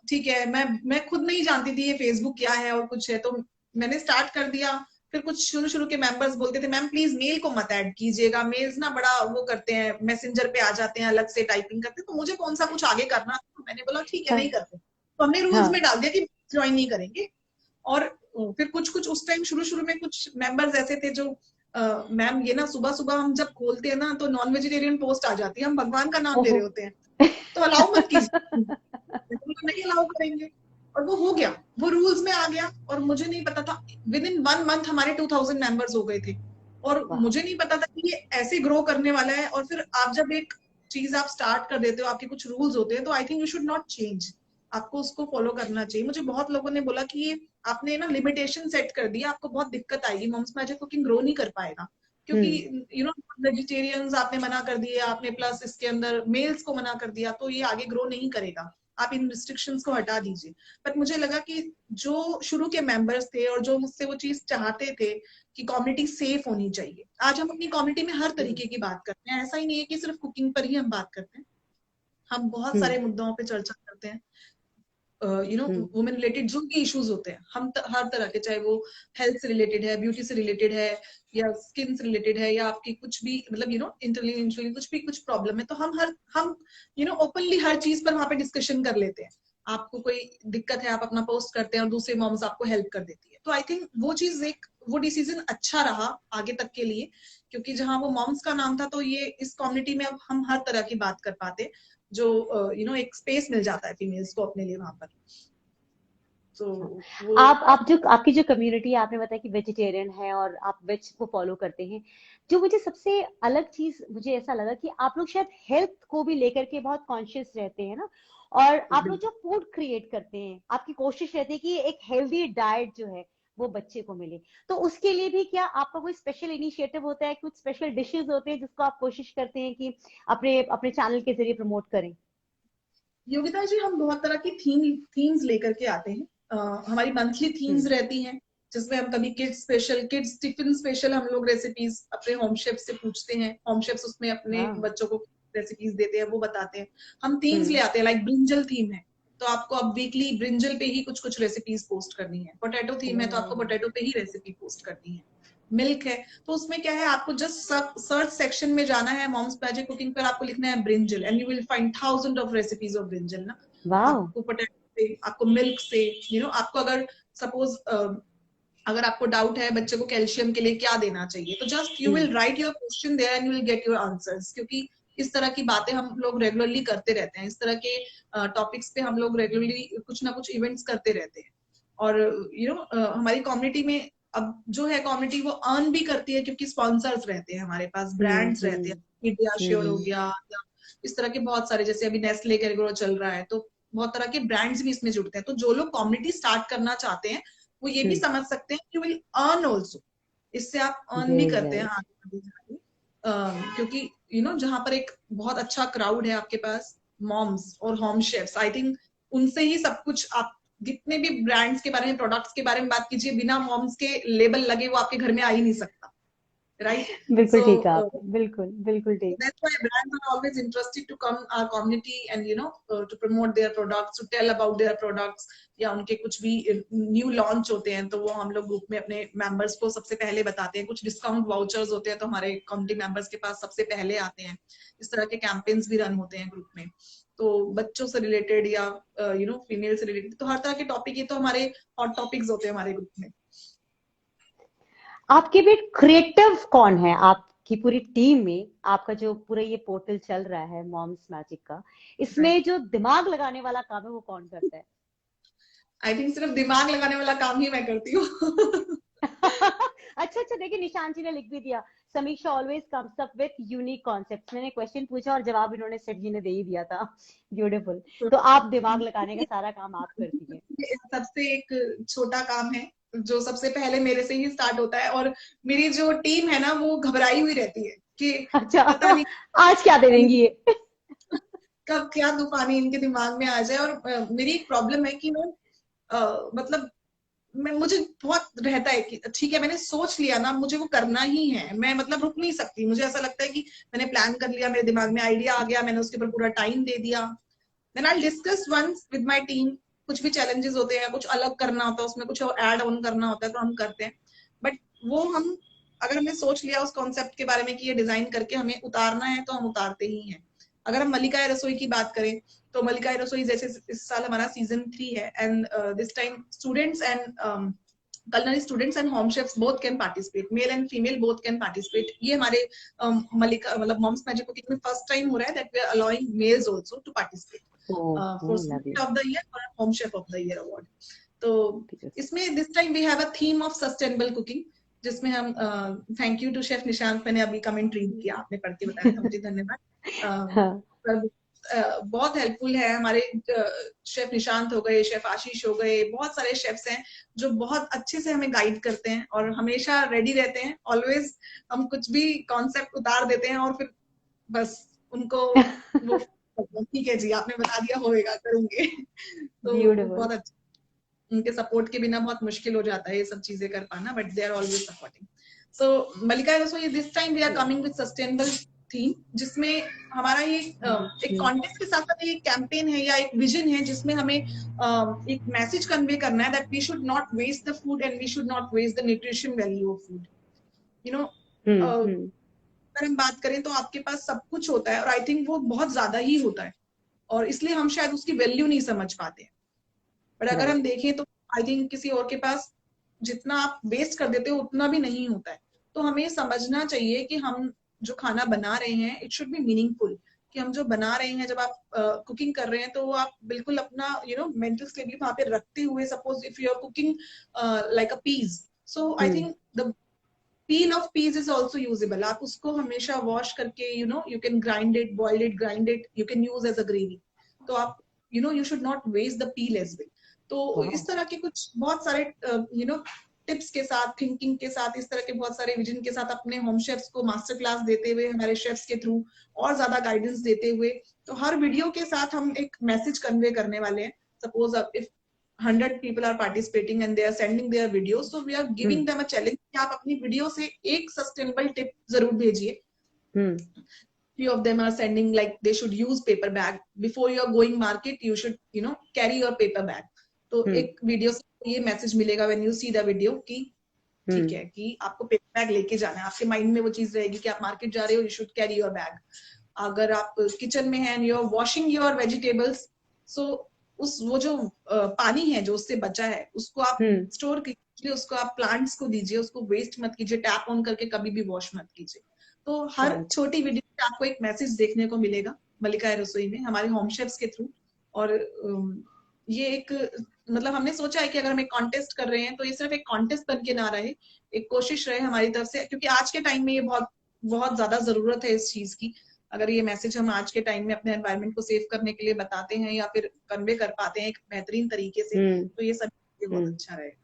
ठीक है, मैं खुद नहीं जानती थी ये फेसबुक क्या है और कुछ है, तो मैंने स्टार्ट कर दिया। फिर कुछ शुरू शुरू के मेंबर्स बोलते थे मैम प्लीज मेल को मत ऐड कीजिएगा, मेल्स ना बड़ा वो करते हैं, मैसेंजर पे आ जाते हैं, अलग से टाइपिंग करते हैं, तो मुझे कौन सा कुछ आगे करना था, तो मैंने बोला ठीक है हाँ, नहीं करते, तो हमने रूल्स में हाँ। डाल दिया कि ज्वाइन नहीं करेंगे। और फिर कुछ कुछ उस टाइम शुरू शुरू में कुछ मेंबर्स ऐसे थे जो मैम ये ना सुबह सुबह हम जब खोलते हैं ना तो नॉन वेजिटेरियन पोस्ट आ जाती है, हम भगवान का नाम ले ओहो। रहे होते हैं, तो अलाउ मत कीजिए। नहीं अलाउ करेंगे। और वो हो गया, वो रूल्स में आ गया, और मुझे नहीं पता था, विद इन 1 मंथ हमारे 2000 मेंबर्स हो गए थे, और वाह। मुझे नहीं पता था कि ये ऐसे ग्रो करने वाला है। और फिर आप जब एक चीज आप स्टार्ट कर देते हो, आपके कुछ रूल्स होते हैं, तो I think you should not change, आपको उसको फॉलो करना चाहिए। मुझे बहुत लोगों ने बोला कि ये आपने ना लिमिटेशन सेट कर दी, आपको बहुत दिक्कत आएगी, मॉम्स मैजिक कुकिंग ग्रो नहीं कर पाएगा, क्योंकि हम्म। वेजिटेरियंस आपने मना कर दिए, आपने प्लस इसके अंदर मेल्स को मना कर दिया, तो ये आगे ग्रो नहीं करेगा, आप इन रिस्ट्रिक्शंस को हटा दीजिए। बट मुझे लगा कि जो शुरू के मेंबर्स थे और जो मुझसे वो चीज चाहते थे कि कम्युनिटी सेफ होनी चाहिए, आज हम अपनी कम्युनिटी में हर हम्म। तरीके की बात करते हैं, ऐसा ही नहीं है कि सिर्फ कुकिंग पर ही हम बात करते हैं, हम बहुत हम्म। सारे मुद्दों पे चर्चा करते हैं। हम्म। वुमेन रिलेटेड जो भी इश्यूज होते हैं, हर तरह के, चाहे वो हेल्थ से रिलेटेड है, ब्यूटी से रिलेटेड है, या स्किन से रिलेटेड है, या आपकी कुछ भी मतलब इंटेलिजेंशियली कुछ भी कुछ प्रॉब्लम है, तो हम ओपनली हर चीज पर वहां पे डिस्कशन कर लेते हैं। आपको कोई दिक्कत है, आप अपना पोस्ट करते हैं और दूसरे मॉम्स आपको हेल्प कर देती है, तो आई थिंक वो डिसीजन अच्छा रहा आगे तक के लिए, क्योंकि जहां वो मॉम्स का नाम था, तो ये इस कम्युनिटी में अब हम हर तरह की बात कर पाते, जो एक स्पेस मिल जाता है फीमेल्स को अपने लिए वहां पर, तो हाँ। वो आप जो आपकी जो कम्युनिटी आपने बताया कि वेजिटेरियन है और आप वेज को फॉलो करते हैं, जो मुझे सबसे अलग चीज मुझे ऐसा लगा कि आप लोग शायद हेल्थ को भी लेकर के बहुत कॉन्शियस रहते हैं ना, और आप लोग जो फूड क्रिएट करते हैं आपकी कोशिश रहती है कि एक हेल्दी डाइट जो है वो बच्चे को मिले, तो उसके लिए भी क्या आपका कोई स्पेशल इनिशिएटिव होता है, कुछ स्पेशल डिशेस होते हैं जिसको आप कोशिश करते हैं कि अपने अपने चैनल के जरिए प्रमोट करें? योगिता जी, हम बहुत तरह की थीम्स लेकर के आते हैं। हमारी मंथली थीम्स हम्म। रहती हैं, जिसमें हम कभी किड्स टिफिन स्पेशल हम लोग रेसिपीज अपने होम शेफ से पूछते हैं, होम शेफ्स उसमें अपने वाह। बच्चों को रेसिपीज देते हैं, वो बताते हैं। हम थीम्स ले हम्म। आते हैं, लाइक ब्रिंजल थीम है, तो आपको अब वीकली ब्रिंजल पे ही कुछ कुछ रेसिपीज पोस्ट करनी है। पोटैटो थीम है, तो आपको ओह। पोटैटो पे ही रेसिपी पोस्ट करनी है। मिल्क है, तो उसमें क्या है, आपको जस्ट सर्च सेक्शन में जाना है, मॉम्स मैजिक कुकिंग पर आपको लिखना है brinjal, and you will find thousand of recipes of brinjal ना। वाह। आपको पोटैटो से, आपको मिल्क से, आपको अगर सपोज अगर आपको डाउट है बच्चे को कैल्शियम के लिए क्या देना चाहिए, तो just you hmm. Will write your question there and you will get your answers, क्योंकि इस तरह की बातें हम लोग रेगुलरली करते रहते हैं, इस तरह के टॉपिक्स पे हम लोग रेगुलरली कुछ ना कुछ इवेंट्स करते रहते हैं। और हमारी कम्युनिटी में अब जो है कम्युनिटी वो अर्न भी करती है, क्योंकि स्पॉन्सर्स रहते हैं हमारे पास, हम्म। ब्रांड्स रहते हैं, हम्म। पीडियाश्योर हो हम्म। गया, या इस तरह के बहुत सारे, जैसे अभी नेस्ले कैलग्रो चल रहा है, तो बहुत तरह के ब्रांड्स भी इसमें जुड़ते हैं। तो जो लोग कम्युनिटी स्टार्ट करना चाहते हैं, वो ये भी हम्म। समझ सकते हैं यू विल अर्न ऑल्सो, इससे आप अर्न भी वेरी करते हैं नाइस। आगे जाके। क्योंकि जहाँ पर एक बहुत अच्छा क्राउड है आपके पास, मॉम्स और होम शेफ्स, आई थिंक उनसे ही सब कुछ, आप जितने भी ब्रांड्स के बारे में, प्रोडक्ट्स के बारे में बात कीजिए, बिना मॉम्स के लेबल लगे वो आपके घर में आ ही नहीं सकता, राइट? बिल्कुल सो ठीक कहा आपने, बिल्कुल बिल्कुल So ठीक। that's why brands are always interested to come our community and to promote their products, to tell about their products, या उनके कुछ भी न्यू लॉन्च होते हैं तो वो हम लोग ग्रुप में अपने मेंबर्स को सबसे पहले बताते हैं। कुछ डिस्काउंट वाउचर्स होते हैं तो हमारे कम्युनिटी मेंबर्स के पास सबसे पहले आते हैं। इस तरह के कैंपेन्स भी रन होते हैं ग्रुप में, तो बच्चों से रिलेटेड या फीमेल से रिलेटेड, तो हर तरह के टॉपिक, ये तो हमारे हॉट टॉपिक्स होते हैं हमारे ग्रुप में। आपके भी क्रिएटिव कौन है आपकी पूरी टीम में? आपका जो पूरा ये पोर्टल चल रहा है मॉम्स मैजिक का, इसमें जो दिमाग लगाने वाला काम है वो कौन करता है? आई थिंक सिर्फ दिमाग लगाने वाला काम ही मैं करती हूँ। अच्छा अच्छा, देखिए निशांत जी ने लिख भी दिया, समीक्षा always comes up with unique concepts. मैंने क्वेश्चन पूछा और जवाब इन्होंने सेठ जी ने दे ही दिया था। ब्यूटीफुल। तो आप दिमाग लगाने का सारा काम आप करती हैं? ये सबसे एक छोटा काम है जो सबसे पहले मेरे से ही स्टार्ट होता है, और मेरी जो टीम है ना वो घबराई हुई रहती है कि अच्छा, पता नहीं आज क्या दे देंगी ये? कब क्या तूफानी इनके दिमाग में आ जाए। और मेरी एक प्रॉब्लम है कि मैं मतलब मुझे बहुत रहता है कि ठीक है मैंने सोच लिया ना, मुझे वो करना ही है, मैं मतलब रुक नहीं सकती। मुझे ऐसा लगता है कि मैंने प्लान कर लिया, मेरे दिमाग में आइडिया आ गया, मैंने उसके ऊपर पूरा टाइम दे दिया, then I discuss once with my team. कुछ भी चैलेंजेस होते हैं, कुछ अलग करना होता है, उसमें कुछ और ऐड ऑन करना होता है तो हम करते हैं। बट वो हम अगर हमने सोच लिया उस कॉन्सेप्ट के बारे में कि ये डिजाइन करके हमें उतारना है तो हम उतारते ही हैं। अगर हम मल्लिका रसोई की बात करें तो मल्लिका रसोई जैसे इस साल हमारा सीजन 3 है, and this time students and culinary students and home chefs both can participate, male and female both can participate। ये हमारे मलिका मतलब मॉम्स मैजिक कुकिंग में फर्स्ट टाइम हो रहा है that we are allowing males also to participate for lovely. student of the year और home chef of the year award। तो इसमें this time we have a theme of sustainable cooking, जिसमें हम thank you to chef Nishant, मैंने अभी कमेंट रीड किया, आपने पढ़ के बताया था मुझे, धन्यवाद। बहुत हेल्पफुल है हमारे शेफ निशांत हो गए, शेफ आशीष हो गए, बहुत सारे शेफ्स हैं जो बहुत अच्छे से हमें गाइड करते हैं और हमेशा रेडी रहते हैं। ऑलवेज हम कुछ भी कॉन्सेप्ट उतार देते हैं और फिर बस उनको वो ठीक है जी आपने बता दिया, होएगा करूंगे। तो बहुत अच्छा, उनके सपोर्ट के बिना बहुत मुश्किल हो जाता है ये सब चीजें कर पाना, but they are always supporting. So Mallika Rasoi this time we are coming with sustainable theme, जिसमें हमारा ये एक कॉन्टेस्ट के साथ साथ एक कैंपेन है या एक विजन है जिसमें हमें एक मैसेज कन्वे करना है that we should not waste the food and we should not waste the nutrition value of food. You know, अगर हम बात करें तो आपके पास सब कुछ होता है और आई थिंक वो बहुत ज्यादा ही होता है और इसलिए हम शायद उसकी वैल्यू नहीं समझ पाते हैं। बट अगर हम देखें तो आई थिंक किसी और के पास जितना आप वेस्ट कर देते हो उतना भी नहीं होता है। तो हमें समझना चाहिए कि हम जो खाना बना रहे हैं इट शुड बी मीनिंगफुल, कि हम जो बना रहे हैं जब आप कुकिंग कर रहे हैं तो आप बिल्कुल अपना मेंटल स्टेबिलिटी वहां पे रखते हुए, suppose if you are cooking like a peas, so I think the peel of peas is also usable. आप उसको हमेशा वॉश करके you can grind it, boil it, grind it, you can use as a gravy. तो आप you should not waste the peel as well. तो इस तरह के कुछ बहुत सारे टिप्स के साथ, थिंकिंग के साथ, इस तरह के बहुत सारे विजन के साथ अपने होम शेफ्स को मास्टर क्लास देते हुए, हमारे शेफ्स के थ्रू और ज्यादा गाइडेंस देते हुए, तो हर वीडियो के साथ हम एक मैसेज कन्वे करने वाले हैं। Suppose if 100 people are participating and they are sending their videos, so we are giving them a challenge कि आप अपनी वीडियो से एक सस्टेनेबल टिप जरूर भेजिए। Few of them are sending like they should use paper bag before you are going market, you should carry your paper bag। तो एक वीडियो से ये मैसेज मिलेगा when you see the video कि ठीक है कि आपको पेपर बैग लेके जाना है, आपके माइंड में वो चीज रहेगी कि आप मार्केट जा रहे हो, you should carry your bag. अगर आप किचन में हैं, you are washing your vegetables, so वो जो पानी है जो उससे बचा है उसको आप स्टोर कीजिए, उसको आप प्लांट्स को दीजिए, उसको वेस्ट मत कीजिए, टैप ऑन करके कभी भी वॉश मत कीजिए। तो हर छोटी वीडियो में आपको एक मैसेज देखने को मिलेगा मल्लिका रसोई में हमारे होम शेफ्स के थ्रू। और ये एक मतलब हमने सोचा है कि अगर हम एक कॉन्टेस्ट कर रहे हैं तो ये सिर्फ एक कॉन्टेस्ट बन के ना रहे, एक कोशिश रहे हमारी तरफ से, क्योंकि आज के टाइम में ये बहुत बहुत ज्यादा जरूरत है इस चीज की। अगर ये मैसेज हम आज के टाइम में अपने एनवायरनमेंट को सेव करने के लिए बताते हैं या फिर कन्वे कर पाते हैं एक बेहतरीन तरीके से, तो ये सब बहुत अच्छा रहेगा।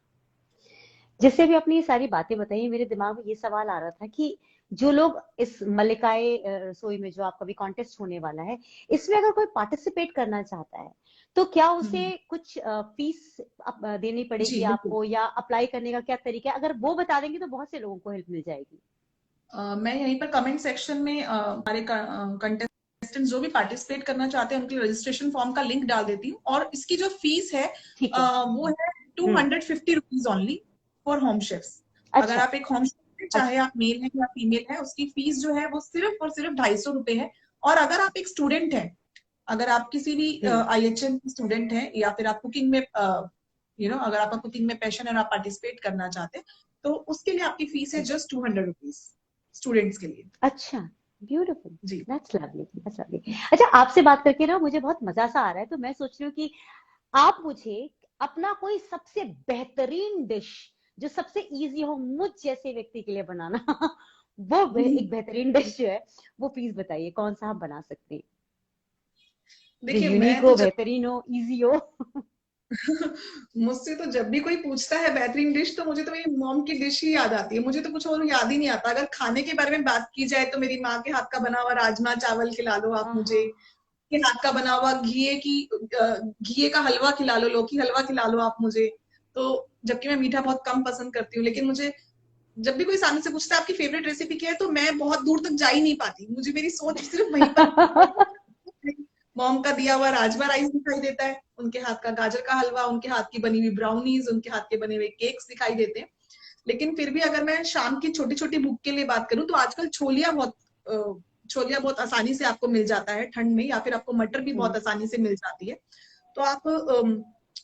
जिससे भी अपनी ये सारी बातें बताई, मेरे दिमाग में ये सवाल आ रहा था कि जो लोग इस मल्लिकाए रसोई में जो आपका भी कॉन्टेस्ट होने वाला है, इसमें अगर कोई पार्टिसिपेट करना चाहता है तो क्या उसे कुछ फीस देनी पड़ेगी आपको, या अप्लाई करने का क्या तरीका है? अगर वो बता देंगे तो बहुत से लोगों को हेल्प मिल जाएगी। मैं यहीं पर कमेंट सेक्शन में हमारे कंटेस्टेंट जो भी पार्टिसिपेट करना चाहते हैं उनके रजिस्ट्रेशन फॉर्म का लिंक डाल देती हूँ। और इसकी जो फीस है वो है 250 rupees only for home chefs. अगर आप एक होम शेफ चाहे आप मेल है या फीमेल है, उसकी फीस जो है वो सिर्फ और सिर्फ 250 रुपए है। और अगर आप एक स्टूडेंट है, अगर आप किसी भी IHM स्टूडेंट है या फिर आप कुकिंग में अगर आपका कुकिंग में पैशन है और आप पार्टिसिपेट करना चाहते हैं तो उसके लिए आपकी फीस है जस्ट 200 रुपीज स्टूडेंट्स के लिए। अच्छा, ब्यूटीफुल, जी। That's lovely, that's lovely. अच्छा, आपसे बात करके ना मुझे बहुत मजा सा आ रहा है, तो मैं सोच रही हूँ कि आप मुझे अपना कोई सबसे बेहतरीन डिश जो सबसे इजी हो मुझ जैसे व्यक्ति के लिए बनाना वो एक बेहतरीन डिश जो है वो प्लीज बताइए, कौन सा आप बना सकते हैं जो देखिए यूनिक मैं तो हो, बेहतरीन हो, इजी हो। मुझसे तो जब भी कोई पूछता है बेहतरीन डिश, तो मुझे तो मेरी मॉम की डिश ही याद आती है, मुझे तो कुछ और याद ही नहीं आता। अगर खाने के बारे में बात की जाए तो मेरी माँ के हाथ का बना हुआ राजमा चावल खिला लो आप आहा, मुझे, के हाथ का बना हुआ घिए का हलवा खिला लो, लौकी हलवा खिला लो आप मुझे। तो जबकि मैं मीठा बहुत कम पसंद करती हूँ, लेकिन मुझे जब भी कोई सामने से पूछता है आपकी फेवरेट रेसिपी क्या है, तो मैं बहुत दूर तक जा ही नहीं पाती, मुझे मेरी सोच सिर्फ वहीं पर मॉम का दिया हुआ राजमा राइस दिखाई देता है, उनके हाथ का गाजर का हलवा, उनके हाथ की बनी हुई ब्राउनीज, उनके हाथ के बने हुए केक्स दिखाई देते हैं। लेकिन फिर भी अगर मैं शाम की छोटी छोटी भूख के लिए बात करूं, तो आजकल छोलिया बहुत आसानी से आपको मिल जाता है ठंड में, या फिर आपको मटर भी बहुत आसानी से मिल जाती है। तो आप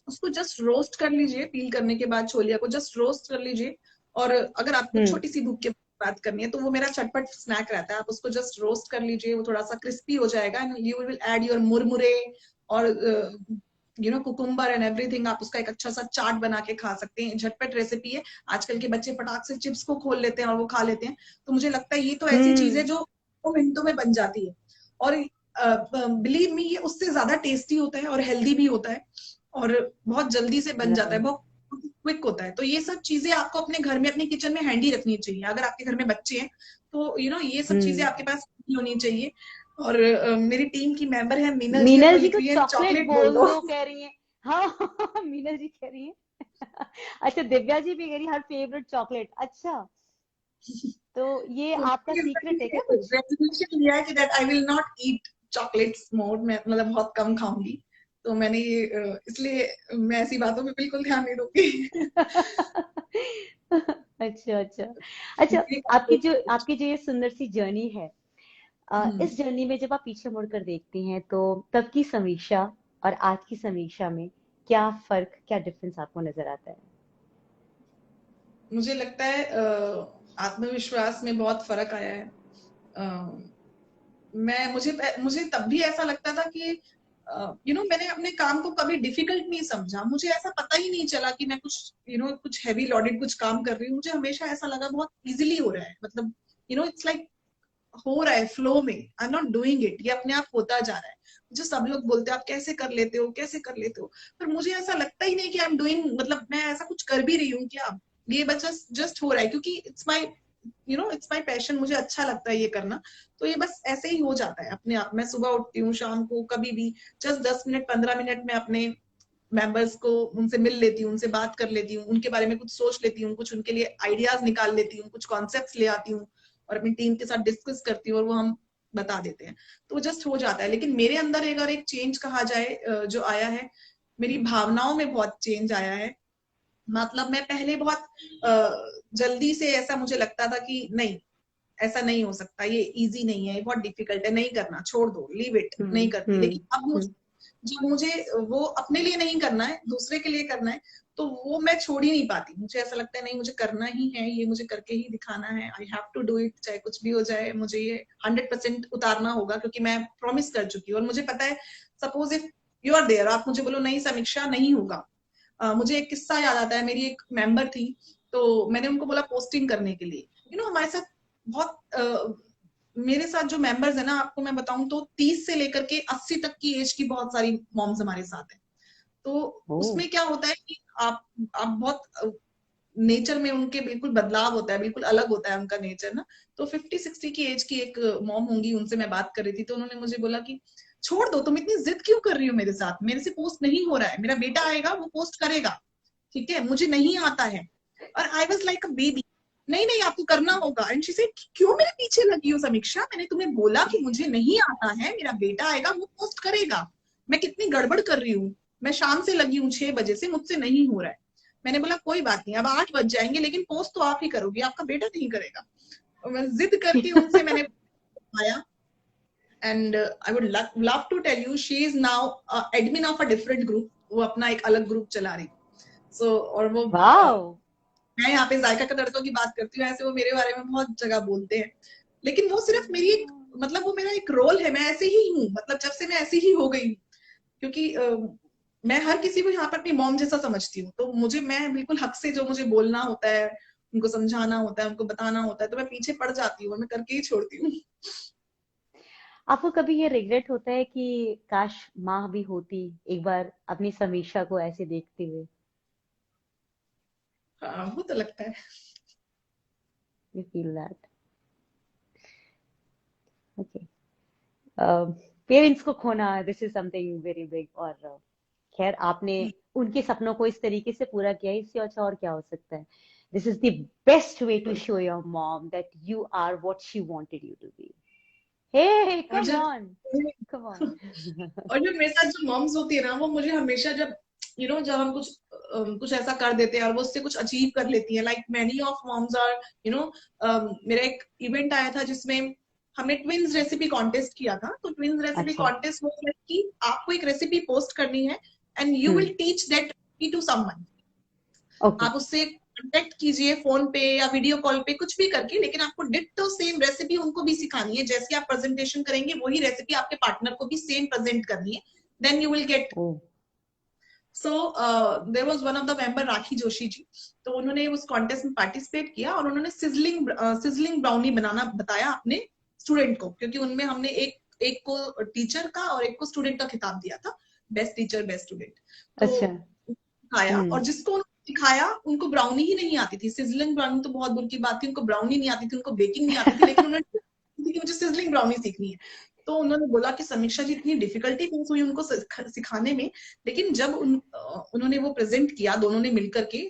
उसको जस्ट रोस्ट कर लीजिए, पील करने के बाद छोलिया को जस्ट रोस्ट कर लीजिए। और अगर आपको छोटी सी भूख की बात करनी है, तो वो मेरा चटपट स्नैक रहता है, आप उसको जस्ट रोस्ट कर लीजिए, वो थोड़ा सा क्रिस्पी हो जाएगा, यू विल ऐड योर मुरमुरे और कुकुम्बर एंड एवरीथिंग, आप उसका एक अच्छा सा चाट बना के खा सकते हैं। झटपट रेसिपी है, आजकल के बच्चे फटाक से चिप्स को खोल लेते हैं और वो खा लेते हैं। तो मुझे लगता है ये तो ऐसी चीज है जो 2 मिनटों में बन जाती है, और बिलीव मी ये उससे ज्यादा टेस्टी होता है और हेल्दी भी होता है, और बहुत जल्दी से बन जाता है, बहुत क्विक होता है। तो ये सब चीजें आपको अपने घर में, अपने किचन में हैंडी रखनी चाहिए। अगर आपके घर में बच्चे हैं तो ये सब चीजें आपके पास होनी चाहिए। और मेरी टीम की मेंबर है मीनल जी, और वो मीनल जी लिख को रही है चॉकलेट चॉकलेट बोल बोल दो। दो कह रही है। हाँ मीनल जी कह रही है। अच्छा, दिव्या जी भी कह रही है हर फेवरेट चॉकलेट। अच्छा, तो ये तो आपका सीक्रेट है क्या कुछ? रेजोल्यूशन लिया है कि that I will not eat chocolates more, मैं मतलब बहुत कम खाऊंगी। तो मैंने ये इसलिए मैं ऐसी बातों पे बिल्कुल ध्यान नहीं दूंगी। अच्छा अच्छा अच्छा। आपकी जो ये सुंदर सी जर्नी है, हम्म, इस जर्नी में जब आप पीछे मुड़कर देखती हैं तो तब की समीक्षा और आज की समीक्षा में क्या फर्क, क्या डिफरेंस आपको नजर आता है? मुझे लगता है आत्मविश्वास में बहुत फर्क आया है। अ, मैं मुझे मुझे तब भी ऐसा लगता था कि मैंने अपने काम को कभी डिफिकल्ट नहीं समझा, मुझे ऐसा पता ही नहीं चला कि मैं कुछ कुछ हैवी लोडेड कुछ काम कर रही हूँ। मुझे हमेशा ऐसा लगा बहुत इजीली हो रहा है, मतलब इट्स लाइक हो रहा है फ्लो में, I am not doing it, ये अपने आप होता जा रहा है। मुझे सब लोग बोलते हैं आप कैसे कर लेते हो, कैसे कर लेते हो, पर मुझे ऐसा लगता ही नहीं कि आई एम डूइंग, मतलब मैं ऐसा कुछ कर भी रही हूँ क्या, ये बस जस्ट हो रहा है क्योंकि इट्स माई पैशन, मुझे अच्छा लगता है ये करना। तो ये बस ऐसे ही हो जाता है अपने आप। मैं सुबह उठती हूँ, शाम को कभी भी जस्ट 10 मिनट 15 मिनट में अपने मेंबर्स को उनसे मिल लेती हूँ, उनसे बात कर लेती हूँ, उनके बारे में कुछ सोच लेती हूँ, कुछ उनके लिए आइडियाज निकाल लेती हूँ, कुछ कॉन्सेप्ट्स ले आती हूँ और अपनी टीम के साथ डिस्कस करती हूँ, और वो हम बता देते हैं। तो जस्ट हो जाता है। लेकिन मेरे अंदर अगर एक चेंज कहा जाए जो आया है, मेरी भावनाओं में बहुत चेंज आया है। मतलब मैं पहले बहुत जल्दी से ऐसा मुझे लगता था कि नहीं, ऐसा नहीं हो सकता, ये इजी नहीं है, ये बहुत डिफिकल्ट है, नहीं करना, छोड़ दो, लीव इट, नहीं करती। लेकिन अब हम्म। जब मुझे वो अपने लिए नहीं करना है, दूसरे के लिए करना है, तो वो मैं छोड़ ही नहीं पाती। मुझे ऐसा लगता है नहीं, मुझे करना ही है, ये मुझे करके ही दिखाना है, I have to do it, चाहे कुछ भी हो जाए, मुझे ये 100% उतारना होगा, क्योंकि मैं प्रॉमिस कर चुकी हूँ। और मुझे पता है, suppose if you are there, आप मुझे बोलो नहीं समीक्षा नहीं होगा। मुझे एक किस्सा याद आता है, मेरी एक मेंबर थी, तो मैंने उनको बोला पोस्टिंग करने के लिए। हमारे साथ बहुत मेरे साथ जो मेंबर्स है ना, आपको मैं बताऊं तो 30 से लेकर के 80 तक की एज की बहुत सारी मॉम्स हमारे साथ है। तो उसमें क्या होता है कि आप बहुत नेचर में उनके बिल्कुल बदलाव होता है, बिल्कुल अलग होता है उनका नेचर ना। तो 50-60 की एज की एक मॉम होंगी, उनसे मैं बात कर रही थी, तो उन्होंने मुझे बोला कि छोड़ दो, तुम इतनी जिद क्यों कर रही हो मेरे साथ, मेरे से पोस्ट नहीं हो रहा है, मेरा बेटा आएगा वो पोस्ट करेगा, ठीक है, मुझे नहीं आता है। और I was like a baby, नहीं नहीं आपको करना होगा। एंड शी सेड क्यों मेरे पीछे लगी हो समीक्षा, मैंने तुम्हें बोला कि मुझे नहीं आता है, मेरा बेटा आएगा वो पोस्ट करेगा, मैं कितनी गड़बड़ कर रही हूँ, मैं शाम से लगी हूँ 6 बजे से, मुझसे नहीं हो रहा है। मैंने बोला कोई बात नहीं, अब 8 बज जाएंगे, लेकिन पोस्ट तो आप ही करोगी, आपका बेटा नहीं करेगा। और मैं जिद करके उनसे मैंने आया। And I would love to tell you she is now admin of a different group, वो अपना एक अलग ग्रुप चला रही। सो और वो वाओ, मैं यहाँ पे जायका का तड़कों की बात करती हूँ, ऐसे वो मेरे बारे में बहुत जगह बोलते हैं, लेकिन वो सिर्फ मेरी एक, मतलब वो मेरा एक रोल है, मैं ऐसे ही हूँ, मतलब जब से मैं ऐसी ही हो गई हूँ, क्योंकि मैं हर किसी को यहाँ पर अपनी मॉम जैसा समझती हूँ, तो मैं बिल्कुल हक से जो मुझे बोलना होता है, उनको समझाना होता है, उनको बताना होता है, तो मैं पीछे पड़ जाती हूँ, मैं करके ही छोड़ती हूँ। आपको कभी ये रिग्रेट होता है कि काश माँ भी होती एक बार अपनी समीक्षा को ऐसे देखते हुए? हाँ, वो तो लगता है। You feel that? Okay. Parents को खोना, this is something very big. और खैर आपने उनके सपनों को इस तरीके से पूरा किया, इससे अच्छा और क्या हो सकता है। This is the best way to show your mom that you are what she wanted you to be. Hey और कम जब ऑन, कम ऑन। और जब मेरे साथ जो मॉम्स होती है ना, वो मुझे हमेशा जब जब हम कुछ ऐसा कर देते हैं और वो उससे कुछ अचीव कर लेती है, like many of moms are मेरा एक इवेंट आया था जिसमें हमने ट्विंस रेसिपी कॉन्टेस्ट किया था। तो ट्विंस रेसिपी अच्छा। कॉन्टेस्ट वो है कि आपको एक रेसिपी पोस्ट करनी है and you will teach that to someone. Okay. आप उससे कांटेक्ट कीजिए फोन पे या वीडियो कॉल पे, कुछ भी करके, लेकिन आपको डिट्टो सेम रेसिपी उनको भी सिखानी है, जैसे आप प्रेजेंटेशन करेंगे वही रेसिपी आपके पार्टनर को भी सेम प्रेजेंट करनी है, then you will get. Oh. So there was one of the member Rakhi Joshi ji, तो उन्होंने उस कॉन्टेस्ट में पार्टिसिपेट किया और उन्होंने सिजलिंग ब्राउनी बनाना बताया अपने स्टूडेंट को, क्योंकि उनमें हमने एक एक को टीचर का और एक को स्टूडेंट का खिताब दिया था, बेस्ट टीचर बेस्ट स्टूडेंट। तो अच्छा। सिखाया, और जिसको सिखाया उनको ब्राउनी ही नहीं आती थी, सिजलिंग ब्राउनी तो बहुत दूर की बात थी, उनको ब्राउनी नहीं आती थी, उनको बेकिंग नहीं आती थी, लेकिन उन्होंने कि मुझे सिजलिंग ब्राउनी सीखनी है। तो उन्होंने बोला कि समीक्षा जी इतनी डिफिकल्टी फेस हुई उनको सिखाने में, लेकिन जब उन्होंने वो प्रेजेंट किया दोनों ने मिलकर के,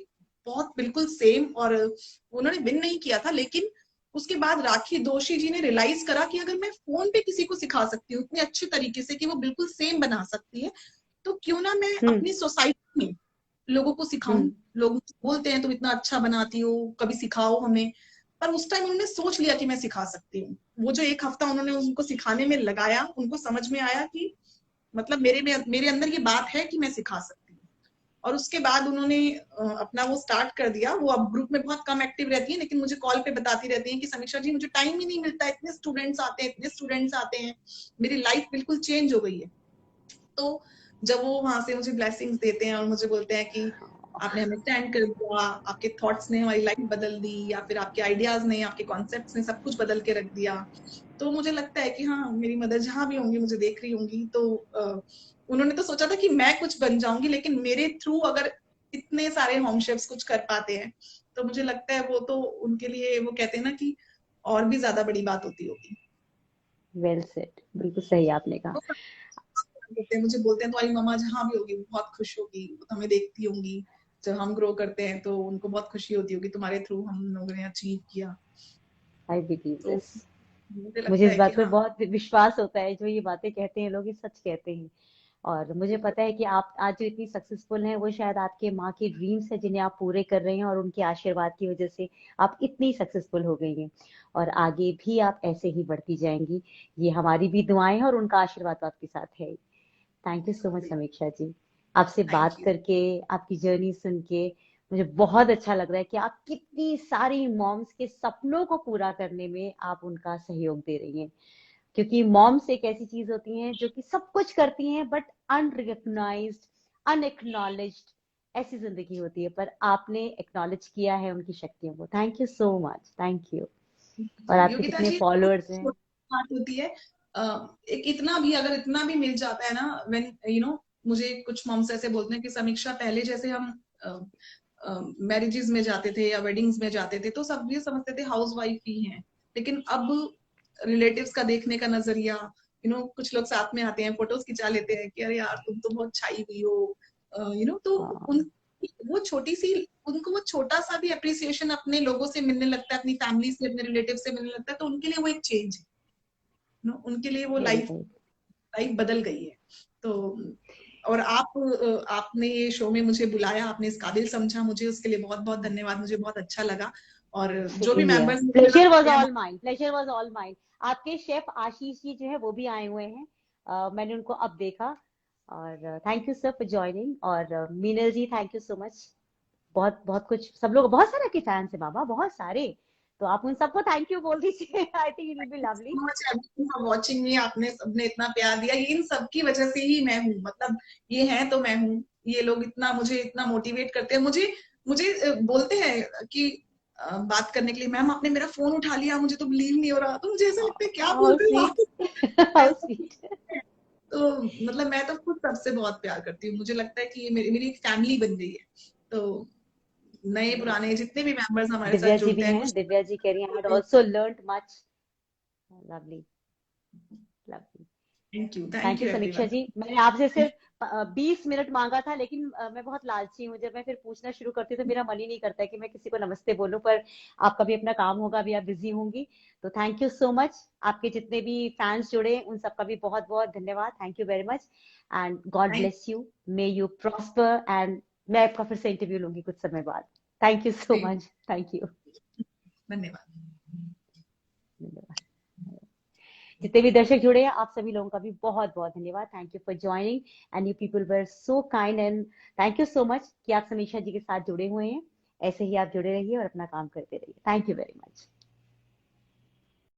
बहुत बिल्कुल सेम, और उन्होंने विन नहीं किया था, लेकिन उसके बाद राखी दोषी जी ने रियलाइज करा कि अगर मैं फोन पे किसी को सिखा सकती हूँ इतने अच्छे तरीके से कि वो बिल्कुल सेम बना सकती है, तो क्यों ना मैं अपनी सोसाइटी में लोगों को सिखाऊं। लोग बोलते हैं तुम इतना अच्छा बनाती हो, कभी सिखाओ हमें। पर उस टाइम उन्होंने सोच लिया कि मैं सिखा सकती हूँ। वो जो एक हफ्ता उन्होंने उनको सिखाने में लगाया, उनको समझ में आया कि मतलब मेरे अंदर ये बात है कि मैं सिखा सकती हूँ। और उसके बाद उन्होंने अपना वो स्टार्ट कर दिया। वो अब ग्रुप में बहुत कम एक्टिव रहती है, लेकिन मुझे कॉल पे बताती रहती है कि समीक्षा जी मुझे टाइम ही नहीं मिलता, इतने स्टूडेंट्स आते हैं, इतने स्टूडेंट्स आते हैं, मेरी लाइफ बिल्कुल चेंज हो गई है। तो जब वो वहां से मुझे ब्लेसिंग्स देते हैं और मुझे बोलते हैं कि आपने हमें स्टैंड कर दिया, आपके थॉट्स ने हमारी लाइफ बदल दी, या फिर आपके आइडियाज ने, आपके कॉन्सेप्ट्स ने सब कुछ बदल के रख दिया, तो मुझे लगता है कि हाँ, मेरी मदर जहां भी होंगी, मुझे देख रही होंगी, तो उन्होंने तो सोचा था कि मैं कुछ बन जाऊंगी, लेकिन मेरे थ्रू अगर इतने सारे होम शेफ्स कुछ कर पाते हैं, तो मुझे लगता है वो तो उनके लिए, वो कहते हैं ना कि और भी ज्यादा बड़ी बात होती होगी। वेल सेड, बिल्कुल सही आपने कहा। मुझे बोलते हैं तुम्हारी मम्मा जहाँ भी होगी वो बहुत खुश होगी, वो तो हमें देखती होंगी, जब हम ग्रो करते हैं तो उनको बहुत खुशी होती होगी, तुम्हारे थ्रू हम लोगों ने अचीव किया। आई बिलीव तो दिस। मुझे मुझे लगता इस है कि बात पे हाँ। बहुत विश्वास होता है, जो ये बातें कहते हैं लोग ये सच कहते हैं। और मुझे पता है कि आप आज जो इतनी सक्सेसफुल हैं वो शायद आपके माँ के ड्रीम्स है जिन्हें आप पूरे कर रहे हैं, और उनके आशीर्वाद की वजह से आप इतनी सक्सेसफुल हो गई हैं। और आगे भी आप ऐसे ही बढ़ती जाएंगी, ये हमारी भी दुआएं हैं और उनका आशीर्वाद तो आपके साथ है ही। थैंक यू सो मच समीक्षा जी। आपसे थैंक बात यू। करके, आपकी जर्नी सुन के मुझे बहुत अच्छा लग रहा है कि आप कितनी सारी मॉम्स के सपनों को पूरा करने में आप उनका सहयोग दे रही हैं। क्योंकि मॉम्स एक ऐसी चीज होती हैं जो कि सब कुछ करती हैं बट अनरिकग्नाइज्ड, अनएक्नॉलेज्ड, ऐसी जिंदगी होती है, पर आपने एक्नॉलेज किया है उनकी शक्तियों को। Thank you so much, thank you. और आपके योगिता कितने जी, फॉलोअर्स हैं? बात होती है, एक इतना भी, अगर इतना भी मिल जाता है ना, व्हेन मुझे कुछ मॉम्स ऐसे बोलते हैं कि समीक्षा, पहले जैसे हम मैरिजेस में जाते थे या वेडिंग्स में जाते थे तो सब ये समझते थे हाउस वाइफ ही हैं, लेकिन अब रिलेटिव्स का देखने का नजरिया, कुछ लोग साथ में आते हैं, फोटोज खिंचा लेते हैं कि अरे यार तुम तो बहुत छाई हुई हो, तो हाँ, उन वो छोटी सी, उनको वो छोटा सा भी अप्रिसिएशन अपने लोगों से मिलने लगता है, अपनी फैमिली से, अपने रिलेटिव से मिलने लगता है, तो उनके लिए वो एक चेंज है। उनके लिए वो वेरी लाइफ राइट। लाइफ बदल गई है। तो और आपने ये शो में मुझे बुलाया, आपने इस काबिल समझा मुझे, उसके लिए बहुत बहुत धन्यवाद, मुझे बहुत अच्छा लगा। और जो भी same here, members pleasure was all mine, pleasure was all mine. आपके शेफ आशीष जी जो है वो भी आए हुए हैं, मैंने उनको अब देखा। और thank you sir for joining. और मीनल जी, थैंक यू सो मच। बहुत बहुत कुछ, सब लोग बहुत सारे आपके फैंस है बाबा, बहुत सारे, तो आप उन सबको थैंक यू बोल दीजिए। I think it will be lovely. so much everyone for watching me। आपने सबने इतना प्यार दिया, ये इन सब की वजह से ही मैं हूँ, मतलब ये है तो मैं हूँ। ये लोग इतना मुझे इतना मोटिवेट करते हैं, मुझे मुझे बोलते हैं कि बात करने के लिए, मैम आपने मेरा फोन उठा लिया, मुझे तो बिलीव नहीं हो रहा। तो मुझे ऐसा लगता है क्या हाउ बोल रहे हो स्वीट, आप। हाउ ऐसा स्वीट। तो मतलब मैं तो खुद सबसे बहुत प्यार करती हूँ, मुझे लगता है कि ये मेरी मेरी एक फैमिली बन गई है। तो नए पुराने जितने भी मेंबर्स हमारे दिव्या साथ जी भी जुड़ते हैं हैं, कुछ दिव्या जी कह रही हैं I had also learned much. Lovely, lovely. Thank thank you you समीक्षा एवरीवन। जी। मैंने आपसे सिर्फ 20 मिनट मांगा था, लेकिन मैं बहुत लालची हूँ, जब मैं फिर पूछना शुरू करती हूँ तो मेरा मन ही नहीं करता है कि मैं किसी को नमस्ते बोलूं, पर आपका भी अपना काम होगा, अभी आप बिजी होंगी। तो थैंक यू सो मच। आपके जितने भी फैंस जुड़े उन सबका भी बहुत बहुत धन्यवाद, thank you very much, and God thank bless you, may you prosper, and मैं आपका फिर से इंटरव्यू लूंगी कुछ समय बाद। Thank you so much, thank you. धन्यवाद। धन्यवाद। जितने भी दर्शक जुड़े हैं आप सभी लोगों का भी बहुत बहुत धन्यवाद, thank you for joining, and you people were so kind, and thank you so much कि आप समीक्षा जी के साथ जुड़े हुए हैं। ऐसे ही आप जुड़े रहिए और अपना काम करते रहिए। Thank you very much.